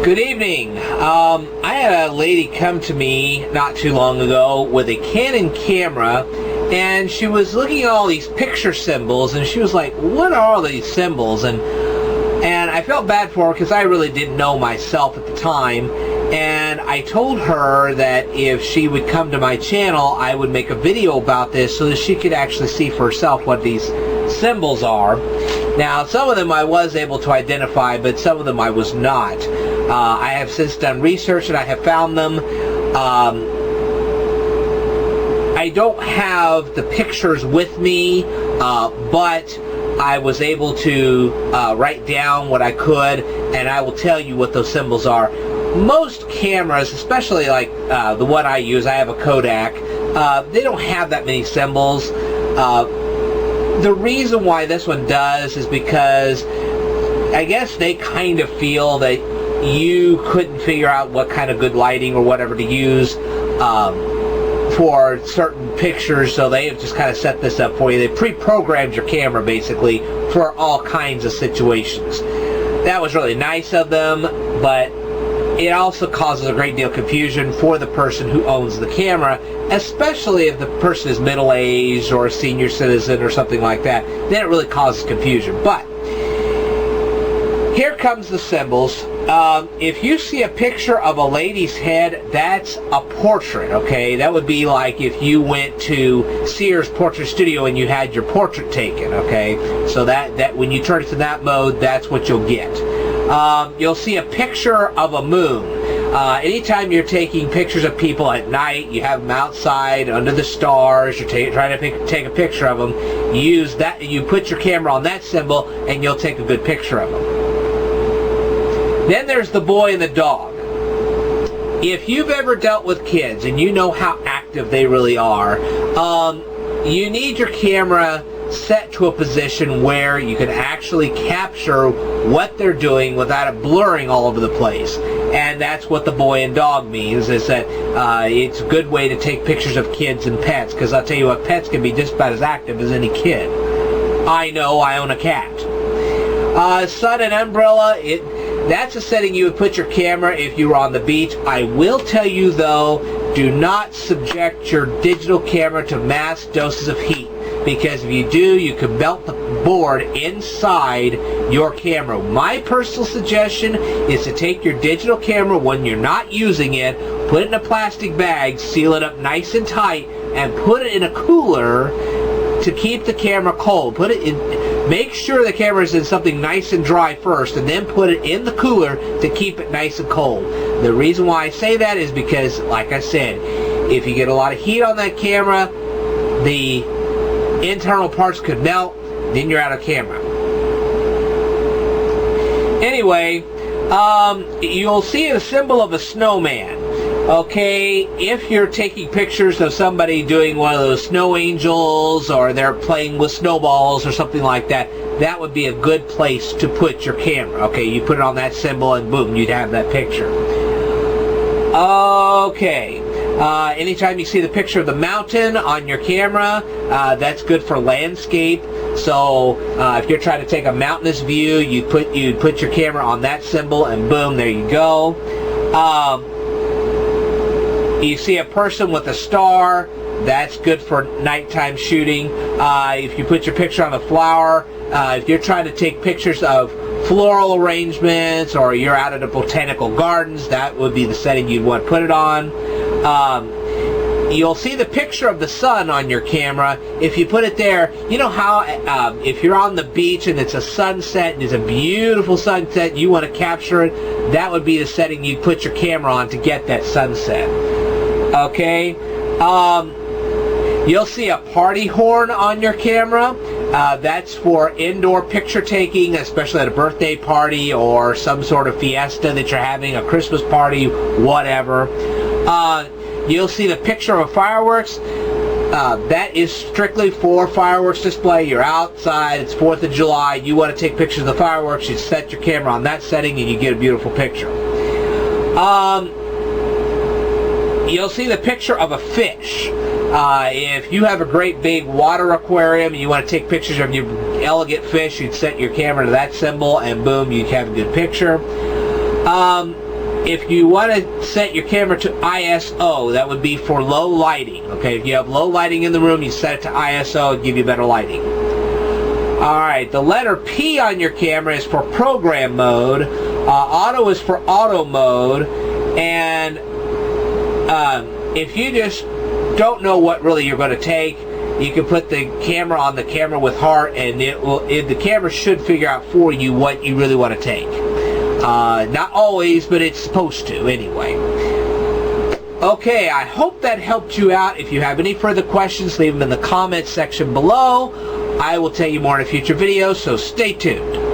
Good evening. I had a lady come to me not too long ago with a Canon camera, and she was looking at all these picture symbols, and she was like, what are all these symbols? And I felt bad for her because I really didn't know myself at the time, and I told her that if she would come to my channel, I would make a video about this so that she could actually see for herself what these symbols are. Now, some of them I was able to identify, but some of them I was not. I have since done research and I have found them. I don't have the pictures with me, but I was able to write down what I could, and I will tell you what those symbols are. Most cameras, especially like the one I use, I have a Kodak, they don't have that many symbols. The reason why this one does is because I guess they kind of feel that you couldn't figure out what kind of good lighting or whatever to use for certain pictures, so they have just kind of set this up for you. They pre-programmed your camera basically for all kinds of situations. That was really nice of them, but it also causes a great deal of confusion for the person who owns the camera, especially if the person is middle-aged or a senior citizen or something like that. Then it really causes confusion. But here comes the symbols. If you see a picture of a lady's head, that's a portrait, okay? That would be like if you went to Sears Portrait Studio and you had your portrait taken, okay? So that when you turn it to that mode, that's what you'll get. You'll see a picture of a moon. Anytime you're taking pictures of people at night, you have them outside under the stars, you're trying to take a picture of them, you put your camera on that symbol and you'll take a good picture of them. Then there's the boy and the dog. If you've ever dealt with kids and you know how active they really are, you need your camera set to a position where you can actually capture what they're doing without it blurring all over the place. And that's what the boy and dog means, is that it's a good way to take pictures of kids and pets, because I'll tell you what, pets can be just about as active as any kid. I know, I own a cat. Sun and umbrella, that's a setting you would put your camera if you were on the beach. I will tell you though, do not subject your digital camera to mass doses of heat, because if you do, you can melt the board inside your camera. My personal suggestion is to take your digital camera when you're not using it, put it in a plastic bag, seal it up nice and tight, and put it in a cooler to keep the camera cold. Put it in. Make sure the camera is in something nice and dry first, and then put it in the cooler to keep it nice and cold. The reason why I say that is because, like I said, if you get a lot of heat on that camera, the internal parts could melt, then you're out of camera. Anyway, you'll see a symbol of a snowman. Okay, if you're taking pictures of somebody doing one of those snow angels, or they're playing with snowballs or something like that, that would be a good place to put your camera. Okay, you put it on that symbol and boom, you'd have that picture. Okay, anytime you see the picture of the mountain on your camera, that's good for landscape. So if you're trying to take a mountainous view, you'd put your camera on that symbol and boom, there you go. You see a person with a star, that's good for nighttime shooting. If you put your picture on a flower, if you're trying to take pictures of floral arrangements, or you're out at the botanical gardens, that would be the setting you'd want to put it on. You'll see the picture of the sun on your camera. If you put it there, you know how if you're on the beach and it's a sunset and it's a beautiful sunset, you want to capture it, that would be the setting you'd put your camera on to get that sunset. Okay, you'll see a party horn on your camera. That's for indoor picture taking, especially at a birthday party or some sort of fiesta that you're having, a Christmas party, whatever. You'll see the picture of fireworks. That is strictly for fireworks display. You're outside, it's 4th of July, you want to take pictures of the fireworks, you set your camera on that setting and you get a beautiful picture. You'll see the picture of a fish. If you have a great big water aquarium and you want to take pictures of your elegant fish, you'd set your camera to that symbol and boom, you'd have a good picture. if you want to set your camera to ISO, that would be for low lighting. Okay, if you have low lighting in the room, you set it to ISO, it'll give you better lighting. Alright, the letter P on your camera is for program mode. Auto is for auto mode. And if you just don't know what really you're going to take, you can put the camera on the camera with heart, and the camera should figure out for you what you really want to take. Not always, but it's supposed to anyway. Okay, I hope that helped you out. If you have any further questions, leave them in the comments section below. I will tell you more in a future video, so stay tuned.